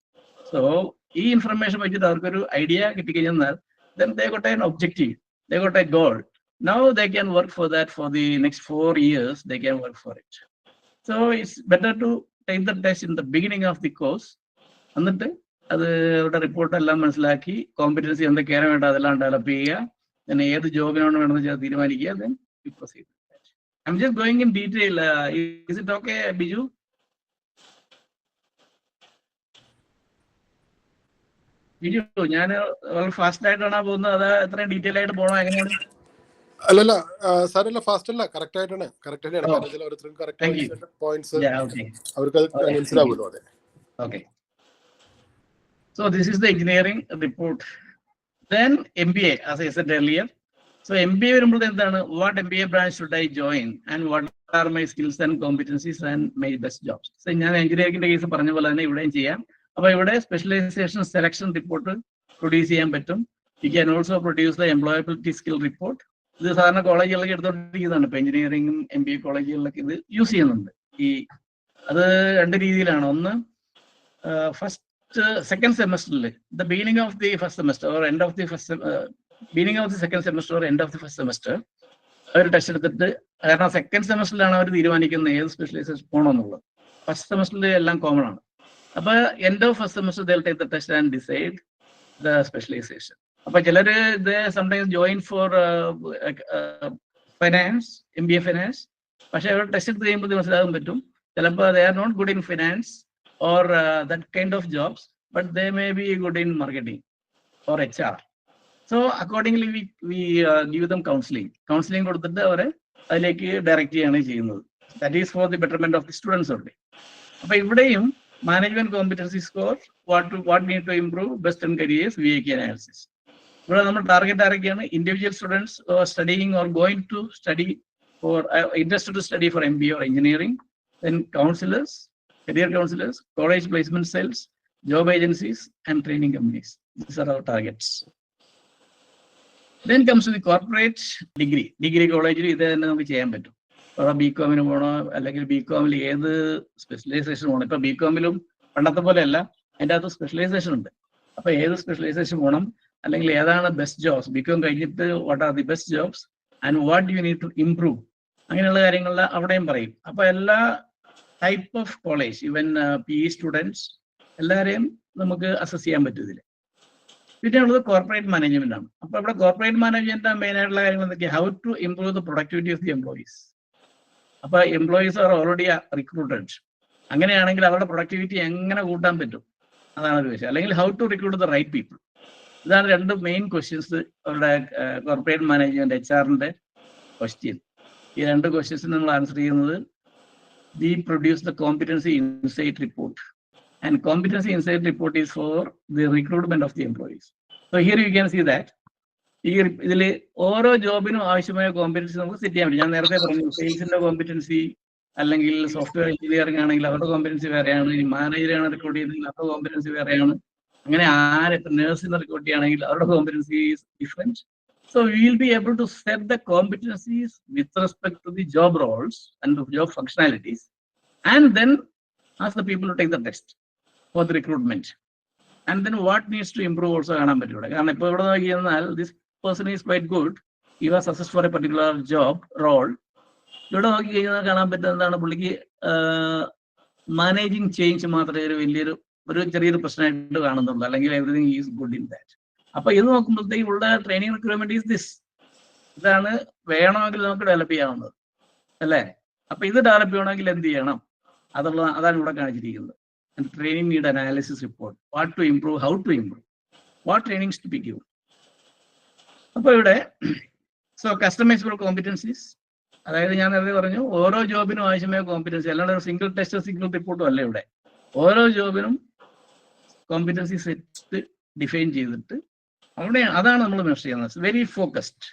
Speaker 1: So ഈ ഇൻഫർമേഷൻ വെച്ചിട്ട് അവർക്കൊരു ഐഡിയ കിട്ടിക്കഴിഞ്ഞാൽ then they got an objective, they got a goal. Now they can work for that for the next 4 years, they can work for it. So it's better to take the test in the beginning of the course. എന്നിട്ട് അത് അവരുടെ റിപ്പോർട്ട് എല്ലാം മനസ്സിലാക്കി കോമ്പറ്റൻസി എന്തൊക്കെയാണ് വേണ്ടത് അതെല്ലാം ഡെവലപ്പ് ചെയ്യുക, then ഏത് ജോബിനാണ് വേണമെന്ന് തീരുമാനിക്കുക, then you proceed. I'm just going in detail. Is it okay, Biju? Biju, ഞാൻ ഫാസ്റ്റ് ആയിട്ടാണ് പോകുന്നത്, അത് എത്രയും ഡീറ്റെയിൽ ആയിട്ട് പോകണോ എങ്ങനെയാണ്?
Speaker 2: അല്ലല്ല സാറല്ല, ഫാസ്റ്റ് അല്ല, കറക്റ്റ് ആയിട്ടാണ്. പോയിന്റ്സ് അവർക്ക് മനസ്സിലാവുമല്ലോ. അതെ,
Speaker 1: okay. So this is the engineering report. Then MBA, as I said earlier. So MBA വരുമ്പോൾ എന്താണ്, what MBA branch should I join and what are my skills and competencies and my best jobs? So ഞാൻ എഞ്ചിനീയറിംഗിന്റെ കേസ് പറഞ്ഞ പോലെ തന്നെ ഇവിടെയും ചെയ്യാം. അപ്പൊ ഇവിടെ സ്പെഷ്യലൈസേഷൻ സെലക്ഷൻ റിപ്പോർട്ട് പ്രൊഡ്യൂസ് ചെയ്യാൻ പറ്റും. You can also produce the employability skill report. ഇത് സാധാരണ കോളേജുകളിലൊക്കെ എടുത്തോണ്ടിരിക്കുന്നതാണ്. ഇപ്പൊ എഞ്ചിനീയറിംഗും MBA കോളേജുകളിലൊക്കെ ഇത് യൂസ് ചെയ്യുന്നുണ്ട്. അത് രണ്ട് രീതിയിലാണ്. ഒന്ന്, സെക്കൻഡ് സെമസ്റ്ററിൽ the beginning of the first semester or end of the beginning of the second semester or end of the first semester അവർ ടെസ്റ്റ് എടുത്തിട്ട്, കാരണം സെക്കൻഡ് സെമസ്റ്ററിലാണ് അവർ തീരുമാനിക്കുന്നത് ഏത് സ്പെഷ്യലൈസേഷൻ പോകണമെന്നുള്ളത്. ഫസ്റ്റ് സെമസ്റ്ററിൽ എല്ലാം കോമൺ ആണ്. അപ്പൊ end of first semester they will take the test and decide the specialization. അപ്പൊ ചിലര് sometimes join four finance, MBA finance, പക്ഷെ അവർ ടെസ്റ്റ് എടുത്ത് കഴിയുമ്പോൾ മനസ്സിലാകാൻ പറ്റും ചിലപ്പോൾ they are not good in finance or that kind of jobs, but they may be good in marketing or HR. So accordingly we give them counseling കൊടുത്തിട്ട് അവരെ അതിലേക്ക് ഡയറക്റ്റ് ചെയ്യാണ് ചെയ്യുന്നത്. That is for the betterment of the students only. അപ്പൊ ഇവിടെയും management competency score, what need to improve, best 10 careers, VAK analysis. ഇവിടെ നമ്മൾ ടാർഗറ്റ് ആരൊക്കെയാണ്? Individual students studying or going to study for interested to study for MBA or engineering, then counselors, career counselors, college placement cells, job agencies and training companies. These are our targets. Then comes to the corporate degree കോളേജിൽ ഇത് തന്നെ നമുക്ക് ചെയ്യാൻ പറ്റും. BCom പോകണോ അല്ലെങ്കിൽ BCom ഏത് സ്പെഷ്യലൈസേഷൻ പോകണം. ഇപ്പൊ BCom പണ്ടത്തെ പോലെ അല്ല, അതിൻ്റെ അകത്ത് സ്പെഷ്യലൈസേഷൻ ഉണ്ട്. അപ്പൊ ഏത് സ്പെഷ്യലൈസേഷൻ പോകണം അല്ലെങ്കിൽ ഏതാണ് ബെസ്റ്റ് ജോബ്സ്, BCom കഴിഞ്ഞിട്ട് what are the best jobs and what you need to improve, അങ്ങനെയുള്ള കാര്യങ്ങളിൽ അവിടെയും പറയും. അപ്പൊ എല്ലാ type of college, even PE students എല്ലാവരെയും നമുക്ക് അസസ് ചെയ്യാൻ പറ്റും ഇതിൽ. പിന്നെ ഉള്ളത് കോർപ്പറേറ്റ് മാനേജ്മെന്റ് ആണ്. അപ്പൊ ഇവിടെ കോർപ്പറേറ്റ് മാനേജ്മെന്റ് മെയിൻ ആയിട്ടുള്ള കാര്യങ്ങൾ എന്തൊക്കെയാണ്? How to improve the productivity of the employees. അപ്പൊ എംപ്ലോയീസ് ആർ ഓൾറെഡി റിക്രൂട്ടഡ്. അങ്ങനെയാണെങ്കിൽ അവരുടെ പ്രൊഡക്ടിവിറ്റി എങ്ങനെ കൂട്ടാൻ പറ്റും, അതാണ് ഒരു വിഷയം. അല്ലെങ്കിൽ how to recruit the right people. ഇതാണ് രണ്ട് മെയിൻ ക്വസ്റ്റ്യൻസ് അവരുടെ കോർപ്പറേറ്റ് മാനേജ്മെന്റ് HR ക്വസ്റ്റ്യൻ. ഈ 2 ക്വസ്റ്റ്യൻസ് നമ്മൾ ആൻസർ ചെയ്യുന്നത് we produce the competency insight report, and competency insight report is for the recruitment of the employees. So here you can see that ഇതിൽ ഓരോ ജോബിനും ആവശ്യമായ കോമ്പറ്റൻസി നമുക്ക് സെറ്റ് ചെയ്യാൻ പറ്റും. ഞാൻ നേരത്തെ പറഞ്ഞു സെയിൽസിന്റെ കോമ്പറ്റൻസി, അല്ലെങ്കിൽ സോഫ്റ്റ്വെയർ എഞ്ചിനീയറിംഗ് ആണെങ്കിൽ അവരുടെ കോമ്പറ്റൻസി വേറെയാണ്, മാനേജറാണ് റിക്രൂട്ട് ചെയ്തെങ്കിൽ അവരുടെ കോമ്പറ്റൻസി വേറെയാണ്, അങ്ങനെ നേഴ്സിനെ റിക്രൂട്ട് ചെയ്യുകയാണെങ്കിൽ അവരുടെ competency is different. So we will be able to set the competencies with respect to the job roles and the job functionalities, and then ask the people to take the test for the recruitment. And then what needs to improve also കാണാൻ പറ്റും ഇവിടെ. കാരണം ഇപ്പോൾ ഇവിടെ നോക്കി കഴിഞ്ഞാൽ this person is quite good, he was assessed for a particular job role. ഇവിടെ നോക്കി കഴിഞ്ഞാൽ കാണാൻ പറ്റുന്ന എന്താണ്, പുള്ളിക്ക് മാനേജിങ് ചേഞ്ച് മാത്രമേ ഒരു ചെറിയൊരു പ്രശ്നമായിട്ട് കാണുന്നുള്ളൂ, അല്ലെങ്കിൽ everything is good in that. അപ്പൊ ഇത് നോക്കുമ്പോഴത്തേക്ക് ഉള്ള ട്രെയിനിങ് റിക്വയർമെന്റ് ഈസ് ദിസ്. ഇതാണ് വേണമെങ്കിൽ നമുക്ക് ഡെവലപ്പ് ചെയ്യാവുന്നത് അല്ലേ. അപ്പൊ ഇത് ഡെവലപ്പ് ചെയ്യണമെങ്കിൽ എന്ത് ചെയ്യണം, അതാണ് ഇവിടെ കാണിച്ചിരിക്കുന്നത്. Training need analysis report, what to improve, how to improve, what trainings to be given. അപ്പൊ ഇവിടെ കസ്റ്റമൈസബിൾ കോമ്പറ്റൻസീസ്, അതായത് ഞാൻ നേരത്തെ പറഞ്ഞു ഓരോ ജോബിനും ആവശ്യമായ കോമ്പറ്റൻസി, അല്ലാണ്ട് സിംഗിൾ ടെസ്റ്റ് സിംഗിൾ റിപ്പോർട്ടും അല്ല ഇവിടെ. ഓരോ ജോബിനും കോമ്പറ്റൻസി സെറ്റ് ഡിഫൈൻ ചെയ്തിട്ട് അവിടെ അതാണ് നമ്മൾ മെഷർ ചെയ്യുന്നത്. Very focused.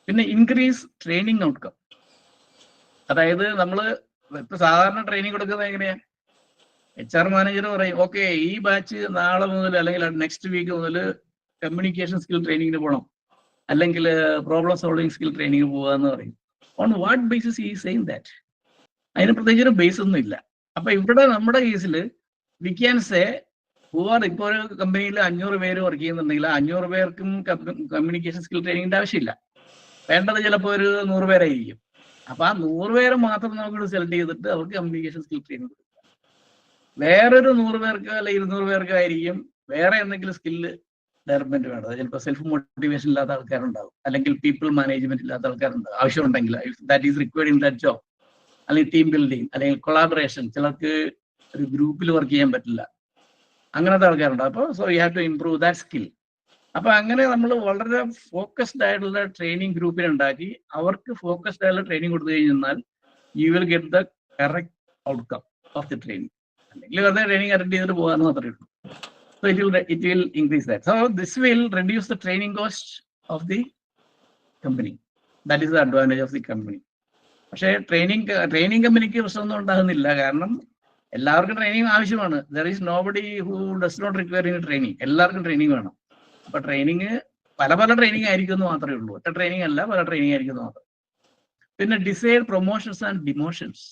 Speaker 1: പിന്നെ ഇൻക്രീസ് ട്രെയിനിങ് ഔട്ട്കം. അതായത് നമ്മൾ ഇപ്പൊ സാധാരണ ട്രെയിനിങ് കൊടുക്കുന്നത് എങ്ങനെയാ, HR മാനേജർ പറയും ഓക്കെ ഈ ബാച്ച് നാളെ മുതൽ അല്ലെങ്കിൽ നെക്സ്റ്റ് വീക്ക് മുതൽ കമ്മ്യൂണിക്കേഷൻ സ്കിൽ ട്രെയിനിങ്ങിന് പോകണം, അല്ലെങ്കിൽ പ്രോബ്ലം സോൾവിങ് സ്കിൽ ട്രെയിനിങ് പോകാന്ന് പറയും. ഓൺ വാട്ട് ബേസിസ് ഈ സെയിം ദാറ്റ്? അതിന് പ്രത്യേകിച്ച് ഒരു ബേസ് ഒന്നും ഇല്ല. അപ്പൊ ഇവിടെ നമ്മുടെ കേസിൽ വി ക്യാൻ സേ ഇപ്പോൾ ഒരു കമ്പനിയിൽ 500 പേര് വർക്ക് ചെയ്യുന്നുണ്ടെങ്കിൽ 500 പേർക്കും കമ്മ്യൂണിക്കേഷൻ സ്കിൽ ട്രെയിനിങ്ങിന്റെ ആവശ്യമില്ല. വേണ്ടത് ചിലപ്പോൾ ഒരു 100 പേരായിരിക്കും. അപ്പൊ ആ 100 പേരെ മാത്രം നമുക്ക് സെലക്ട് ചെയ്തിട്ട് അവർക്ക് കമ്മ്യൂണിക്കേഷൻ സ്കിൽ ട്രെയിനിങ് കൊടുക്കുക. വേറൊരു 100 പേർക്ക് അല്ലെങ്കിൽ 200 പേർക്ക് ആയിരിക്കും വേറെ എന്തെങ്കിലും സ്കില്ല് ഡെവലപ്മെന്റ് വേണ്ടത്. ചിലപ്പോൾ സെൽഫ് മോട്ടിവേഷൻ ഇല്ലാത്ത ആൾക്കാരുണ്ടാവും, അല്ലെങ്കിൽ പീപ്പിൾ മാനേജ്മെന്റ് ഇല്ലാത്ത ആൾക്കാരുണ്ടാവും. ആവശ്യമുണ്ടെങ്കിൽ that is required in that job, അല്ലെങ്കിൽ ടീം ബിൽഡിങ്, അല്ലെങ്കിൽ കൊളാബറേഷൻ. ചിലർക്ക് ഒരു ഗ്രൂപ്പിൽ വർക്ക് ചെയ്യാൻ പറ്റില്ല, അങ്ങനത്തെ ആൾക്കാരുണ്ട്. അപ്പോൾ so you have to improve that skill. അപ്പൊ അങ്ങനെ നമ്മൾ വളരെ ഫോക്കസ്ഡ് ആയിട്ടുള്ള ട്രെയിനിങ് ഗ്രൂപ്പിനെ ഉണ്ടാക്കി അവർക്ക് ഫോക്കസ്ഡ് ആയിട്ടുള്ള ട്രെയിനിങ് കൊടുത്തു കഴിഞ്ഞാൽ you will get the correct outcome of the training. അല്ലെങ്കിൽ വെറുതെ ട്രെയിനിങ് അറ്റൻഡ് ചെയ്തിട്ട് പോകാന്ന് മാത്രമേ ഉള്ളൂ. So it will increase that. So this will reduce the training cost of the company. That is the advantage of the company. പക്ഷേ ട്രെയിനിങ് കമ്പനിക്ക് പ്രശ്നമൊന്നും ഉണ്ടാകുന്നില്ല. കാരണം എല്ലാവർക്കും ട്രെയിനിങ് ആവശ്യമാണ്. There is nobody who does not require in training. എല്ലാവർക്കും ട്രെയിനിങ് വേണം. അപ്പൊ ട്രെയിനിങ് പല ട്രെയിനിങ് ആയിരിക്കും എന്ന് മാത്രമേ ഉള്ളൂ. ഒറ്റ ട്രെയിനിങ് അല്ല, പല ട്രെയിനിങ് ആയിരിക്കും എന്ന് മാത്രം. പിന്നെ decide promotions and demotions.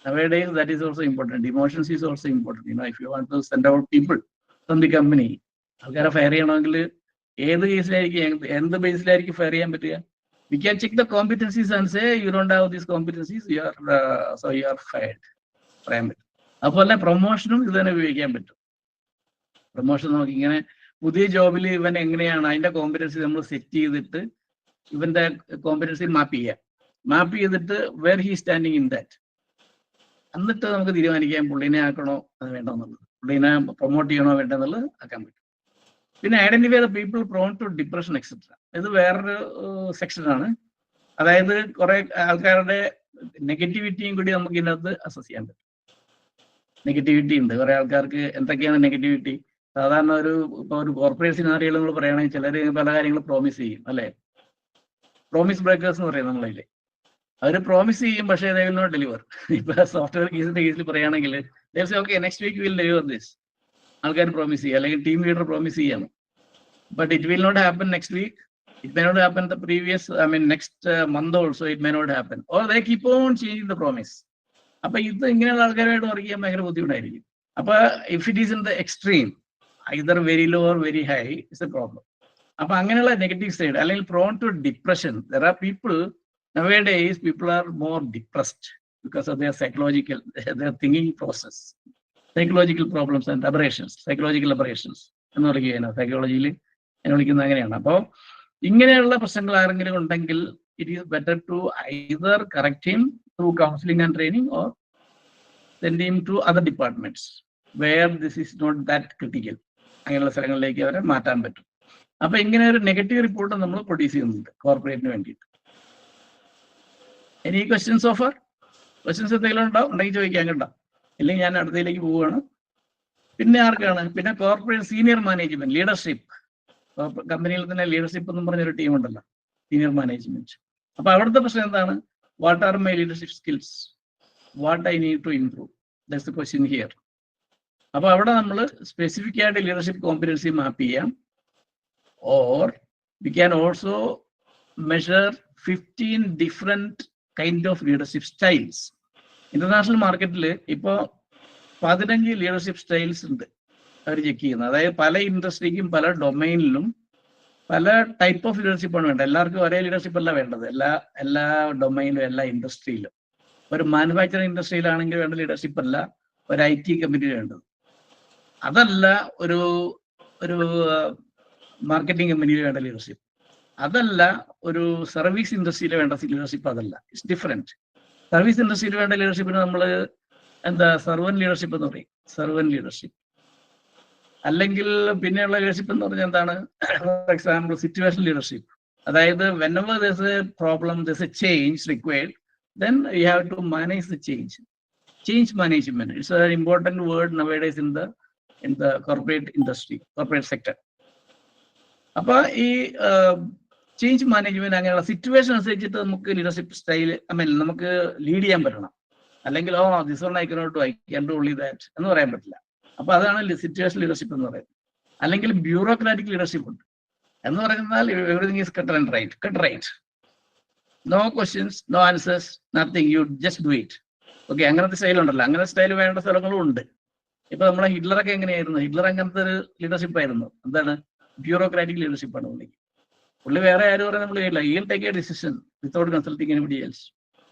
Speaker 1: Nowadays that is also important. Demotions is also important. If you want to send out people from the company, ആൾക്കാരെ ഫയർ ചെയ്യണമെങ്കിൽ ഏത് കേസിലായിരിക്കും, എന്ത് ബേസിലായിരിക്കും ഫയർ ചെയ്യാൻ പറ്റുക? We can check the competencies and say you don't have these competencies, so you are fired. പറയാൻ പറ്റും. അതുപോലെ പ്രൊമോഷനും ഇത് തന്നെ ഉപയോഗിക്കാൻ പറ്റും. പ്രൊമോഷൻ നമുക്ക് ഇങ്ങനെ പുതിയ ജോബിൽ ഇവൻ എങ്ങനെയാണ് അതിന്റെ കോമ്പറ്റൻസി നമ്മൾ സെറ്റ് ചെയ്തിട്ട് ഇവന്റെ കോമ്പറ്റൻസി മാപ്പ് ചെയ്തിട്ട് where he standing in that. എന്നിട്ട് നമുക്ക് തീരുമാനിക്കാം പുള്ളിനെ ആക്കണോ അത് വേണ്ടോ എന്നുള്ളത്, പുള്ളിനെ പ്രൊമോട്ട് ചെയ്യണോ വേണ്ടെന്നുള്ളത് ആക്കാൻ പറ്റും. പിന്നെ identify the people prone to depression etcetera. ഇത് വേറൊരു സെക്ഷനാണ്. അതായത് കുറെ ആൾക്കാരുടെ നെഗറ്റിവിറ്റിയും കൂടി നമുക്ക് ഇതിനകത്ത് അസസ് ചെയ്യാൻ പറ്റും. നെഗറ്റിവിറ്റി ഉണ്ട് കുറെ ആൾക്കാർക്ക്. എന്തൊക്കെയാണ് നെഗറ്റിവിറ്റി? സാധാരണ ഒരു കോർപ്പറേറ്റ് സിനാറികൾ നമ്മൾ പറയുകയാണെങ്കിൽ ചിലർ പല കാര്യങ്ങളും പ്രോമിസ് ചെയ്യും അല്ലെ. പ്രോമിസ് ബ്രേക്കേഴ്സ് എന്ന് പറയും നമ്മളതിൽ. അവർ പ്രോമിസ് ചെയ്യും, പക്ഷേ they will not deliver. ഇപ്പൊ സോഫ്റ്റ്വെയർ കേസിൽ പറയുകയാണെങ്കിൽ okay next week will deliver this. ആൾക്കാർ പ്രോമിസ് ചെയ്യുക, അല്ലെങ്കിൽ ടീം ലീഡർ പ്രോമിസ് ചെയ്യാണ്. But it will not happen next week. It may not happen the previous, next month also it may not happen. Or they keep on changing the promise. അപ്പൊ ഇത് ഇങ്ങനെയുള്ള ആൾക്കാരായിട്ട് വർക്ക് ചെയ്യാൻ ഭയങ്കര ബുദ്ധിമുട്ടായിരിക്കും. അപ്പൊ if it is in the extreme, either very low or very high, it's a problem. അപ്പൊ അങ്ങനെയുള്ള നെഗറ്റീവ് സൈഡ്, അല്ലെങ്കിൽ prone to depression. There are people nowadays, people are more depressed because of their their thinking process, psychological problems and aberrations, psychological aberrations എന്ന് പറയുകയാണ് സൈക്കോളജിയിൽ എന്നെ വിളിക്കുന്നത് അങ്ങനെയാണ്. അപ്പോൾ ഇങ്ങനെയുള്ള പ്രശ്നങ്ങൾ ആരെങ്കിലും ഉണ്ടെങ്കിൽ it is better to either correct him through counselling and training or send him to other departments where this is not that critical. അങ്ങനെയുള്ള സ്ഥലങ്ങളിലേക്ക് അവരെ മാറ്റാൻ പറ്റും. അപ്പൊ ഇങ്ങനെ ഒരു നെഗറ്റീവ് റിപ്പോർട്ട് നമ്മൾ പ്രൊഡ്യൂസ് ചെയ്യുന്നുണ്ട് കോർപ്പറേറ്റിന് വേണ്ടിയിട്ട്. Any questions offer? ക്വസ്റ്റ്യൻസ് എന്തെങ്കിലും ഉണ്ടെങ്കിൽ ചോദിക്കാൻ കേട്ടോ, ഇല്ലെങ്കിൽ ഞാൻ അടുത്തതിലേക്ക് പോവുകയാണ്. പിന്നെ ആർക്കാണ്? പിന്നെ കോർപ്പറേറ്റ് സീനിയർ മാനേജ്മെന്റ്, ലീഡർഷിപ്പ്. കമ്പനിയിൽ തന്നെ ലീഡർഷിപ്പ് എന്ന് പറഞ്ഞൊരു ടീം ഉണ്ടല്ലോ, സീനിയർ മാനേജ്മെന്റ്. അപ്പൊ അവിടുത്തെ പ്രശ്നം എന്താണ്? What are my leadership skills, what I need to improve, that's the question here. അപ്പൊ അവിടെ നമ്മൾ സ്പെസിഫിക് ആയിട്ട് ലീഡർഷിപ്പ് കോമ്പറ്റൻസി മാപ്പ് ചെയ്യാം. Or we can also measure 15 different kind of leadership styles. International മാർക്കറ്റിൽ ഇപ്പോൾ 15 ലീഡർഷിപ്പ് സ്റ്റൈൽസ് ഉണ്ട് അവർ ചെക്ക് ചെയ്യുന്നത്. അതായത് പല ഇൻഡസ്ട്രിക്കും പല ഡൊമൈനിലും പല ടൈപ്പ് ഓഫ് ലീഡർഷിപ്പാണ് വേണ്ടത്. എല്ലാവർക്കും ഒരേ ലീഡർഷിപ്പ് അല്ല വേണ്ടത്, എല്ലാ ഡൊമൈനിലും എല്ലാ ഇൻഡസ്ട്രിയിലും. ഒരു മാനുഫാക്ചറിങ് ഇൻഡസ്ട്രിയിലാണെങ്കിൽ വേണ്ട ലീഡർഷിപ്പ് അല്ല ഒരു IT കമ്പനിയിൽ വേണ്ടത്, അതല്ല ഒരു മാർക്കറ്റിംഗ് കമ്പനിയിൽ വേണ്ട ലീഡർഷിപ്പ്, അതല്ല ഒരു സർവീസ് ഇൻഡസ്ട്രിയിൽ വേണ്ട ലീഡർഷിപ്പ്, അതല്ല. It's different. സർവീസ് ഇൻഡസ്ട്രിയിൽ വേണ്ട ലീഡർഷിപ്പിന് നമ്മൾ സർവൻ ലീഡർഷിപ്പ് എന്ന് പറയും, സർവൻ ലീഡർഷിപ്പ്. അല്ലെങ്കിൽ പിന്നെയുള്ള ലീഡർഷിപ്പ് എന്ന് പറഞ്ഞാൽ എന്താണ്? For example situation leadership. അതായത് whenever there's a problem, there's a change required, then you have to manage the change. Change management, it's an important word nowadays in the corporate industry, corporate sector. അപ്പൊ ഈ ചേഞ്ച് മാനേജ്മെന്റ് അങ്ങനെയുള്ള സിറ്റുവേഷൻ അനുസരിച്ചിട്ട് നമുക്ക് ലീഡർഷിപ്പ് സ്റ്റൈൽ നമുക്ക് ലീഡ് ചെയ്യാൻ പറ്റണം. അല്ലെങ്കിൽ this one I cannot do, I can do only that എന്ന് പറയാൻ പറ്റില്ല. അപ്പൊ അതാണ് സിറ്റുവേഷൻ ലീഡർഷിപ്പ് എന്ന് പറയുന്നത്. അല്ലെങ്കിൽ ബ്യൂറോക്രാറ്റിക് ലീഡർഷിപ്പ് ഉണ്ട് എന്ന് പറയുന്നാൽ everything is cut and right, no questions, no answers, nothing, you just do it. Okay, അങ്ങനത്തെ സ്റ്റൈൽ ഉണ്ടല്ലോ. അങ്ങനെ സ്റ്റൈൽ വേണ്ട സ്ഥലങ്ങളും ഉണ്ട്. ഇപ്പൊ നമ്മളെ ഹിറ്റ്ലറൊക്കെ എങ്ങനെയായിരുന്നു? ഹിറ്റ്ലർ അങ്ങനത്തെ ഒരു ലീഡർഷിപ്പ് ആയിരുന്നു. എന്താണ്? ബ്യൂറോക്രാറ്റിക് ലീഡർഷിപ്പാണ് പുള്ളി വേറെ ആരും പറയാൻ നമ്മൾ ചെയ്യില്ല. He'll take a decision without consulting anybody else.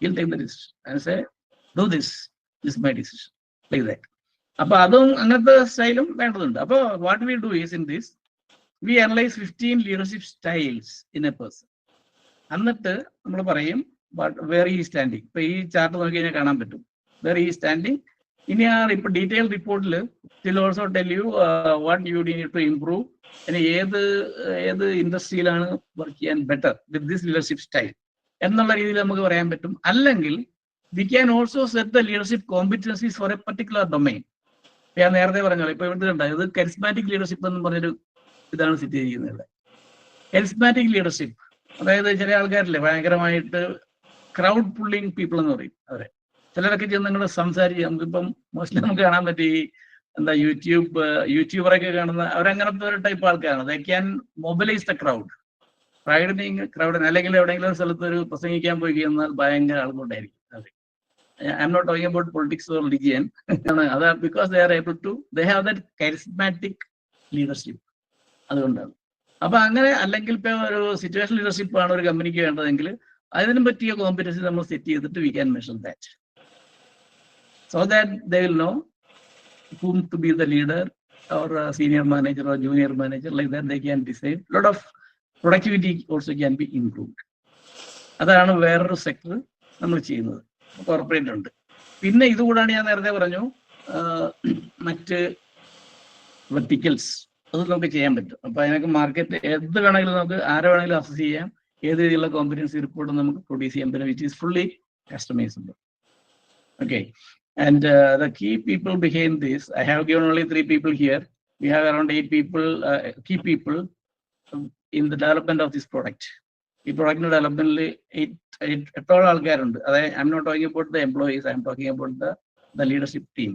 Speaker 1: He'll take the decision and say, do this is my decision, like that. അപ്പൊ അതും അങ്ങനത്തെ സ്റ്റൈലും വേണ്ടതുണ്ട്. അപ്പൊ what we do is in this V analyse 15 leadership styles in A person. എന്നിട്ട് നമ്മൾ പറയും വേർ ഈ സ്റ്റാൻഡിങ്. ഇപ്പൊ ഈ ചാർട്ട് നോക്കി കഴിഞ്ഞാൽ കാണാൻ പറ്റും വേർ ഈ സ്റ്റാൻഡിങ്. ഇനി ആ ഡീറ്റെയിൽ റിപ്പോർട്ടിൽ will also tell you what you need to improve. ഇനി ഏത് ഇൻഡസ്ട്രിയിലാണ് വർക്ക് ചെയ്യാൻ better with this leadership style എന്നുള്ള രീതിയിൽ നമുക്ക് പറയാൻ പറ്റും. അല്ലെങ്കിൽ we can also set the leadership competencies for a particular domain. ഞാൻ നേരത്തെ പറഞ്ഞോളൂ, ഇപ്പൊ ഇവിടെ ഉണ്ടായത് കരിസ്മാറ്റിക് ലീഡർഷിപ്പ് എന്ന് പറഞ്ഞൊരു ഇതാണ് സെറ്റ് ചെയ്തിരിക്കുന്നത്. കരിസ്മാറ്റിക് ലീഡർഷിപ്പ് അതായത് ചില ആൾക്കാരില്ലേ ഭയങ്കരമായിട്ട് ക്രൗഡ് പുള്ളിങ് പീപ്പിൾ എന്ന് പറയും. അവരെ ചിലരൊക്കെ ചെന്ന് നിങ്ങളുടെ സംസാരിച്ച് നമുക്കിപ്പം മോസ്റ്റ്ലി നമുക്ക് കാണാൻ പറ്റി യൂട്യൂബറൊക്കെ കാണുന്ന അവരങ്ങനത്തെ ഒരു ടൈപ്പ് ആൾക്കാരാണ്. They can mobilise the crowd. ക്രൗഡിന് അല്ലെങ്കിൽ എവിടെയെങ്കിലും ഒരു സ്ഥലത്ത് ഒരു പ്രസംഗിക്കാൻ പോയി കഴിഞ്ഞാൽ ഭയങ്കര ആൾക്കൊണ്ടായിരിക്കും. അതെ, I'm not talking about politics or religion. അത് because they are able to they have that charismatic leadership. അതുകൊണ്ടാണ്. അപ്പൊ അങ്ങനെ അല്ലെങ്കിൽ ഇപ്പൊ ഒരു സിറ്റുവേഷൻ ലീഡർഷിപ്പ് ആണ് ഒരു കമ്പനിക്ക് വേണ്ടതെങ്കിൽ അതിനും പറ്റിയ കോമ്പറ്റൻസി നമ്മൾ സെറ്റ് ചെയ്തിട്ട് we can measure that so that they will know whom to be the leader or senior manager or junior manager. Like that they can decide. Lot of productivity also can be improved. അതാണ് വേറൊരു സെക്ടർ നമ്മൾ ചെയ്യുന്നത്. കോർപ്പറേറ്റ് ഉണ്ട്. പിന്നെ ഇതുകൂടാണ് ഞാൻ നേരത്തെ പറഞ്ഞു മറ്റ് വെർട്ടിക്കൽസ്, അത് നമുക്ക് ചെയ്യാൻ പറ്റും. അപ്പൊ അതിനൊക്കെ മാർക്കറ്റ് എന്ത് വേണമെങ്കിലും നമുക്ക് ആരെ വേണമെങ്കിലും അസസ് ചെയ്യാം. ഏത് രീതിയിലുള്ള കോമ്പറ്റൻസി റിപ്പോർട്ട് നമുക്ക് പ്രൊഡ്യൂസ് ചെയ്യാൻ പറ്റും, which is fully customisable. Okay. And the key people behind this, I have given only 3 people here. We have around 8 people, key people in the development of this product. The product development, 8 alkarundu. I'm not talking about the employees, I'm talking about the leadership team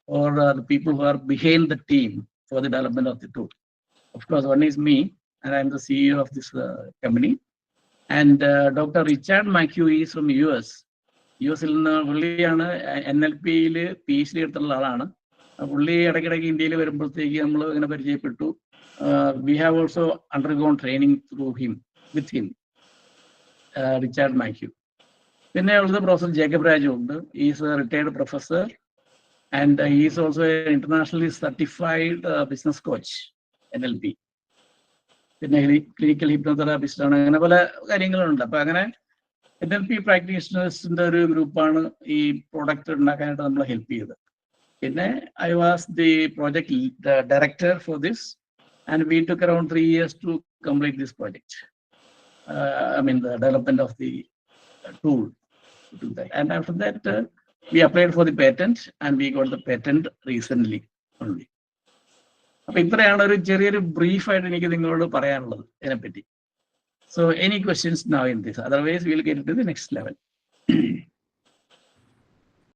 Speaker 1: or the people who are behind the team for the development of the tool. Of course, one is me, and I'm the CEO of this company. And Dr. Richard McHugh is from US. US നിന്ന് പുള്ളിയാണ് NLP-യിൽ PhD എടുത്തുള്ള ആളാണ്. പുള്ളി ഇടയ്ക്കിടയ്ക്ക് ഇന്ത്യയിൽ വരുമ്പോഴത്തേക്ക് നമ്മൾ ഇങ്ങനെ പരിചയപ്പെട്ടു. We have also undergone training through him, with him, Richard മാക്യു. പിന്നെ ഉള്ളത് പ്രൊഫസർ ജേക്കബ് രാജു ഉണ്ട്. Is a retired professor and is also internationally certified business coach NLP. പിന്നെ ക്ലിനിക്കൽ ഹിപ്നോതെറാപ്പിസ്റ്റ് ആണ്. അങ്ങനെ പല കാര്യങ്ങളുണ്ട്. അപ്പൊ അങ്ങനെ NLP പ്രാക്ടീഷണേഴ്സിന്റെ ഒരു ഗ്രൂപ്പാണ് ഈ പ്രോഡക്റ്റ് ഉണ്ടാക്കാനായിട്ട് നമ്മളെ ഹെൽപ്പ് ചെയ്തത്. പിന്നെ I was the project director for this and we took around 3 years to complete this project. I mean the development of the tool. do that. And after that, we applied for the patent and we got the patent recently only. അപ്പൊ ഇത്രയാണ് ഒരു ചെറിയൊരു ബ്രീഫായിട്ട് എനിക്ക് നിങ്ങളോട് പറയാനുള്ളത് ഇതിനെപ്പറ്റി. So any questions now in this? Otherwise, we'll get to the next level.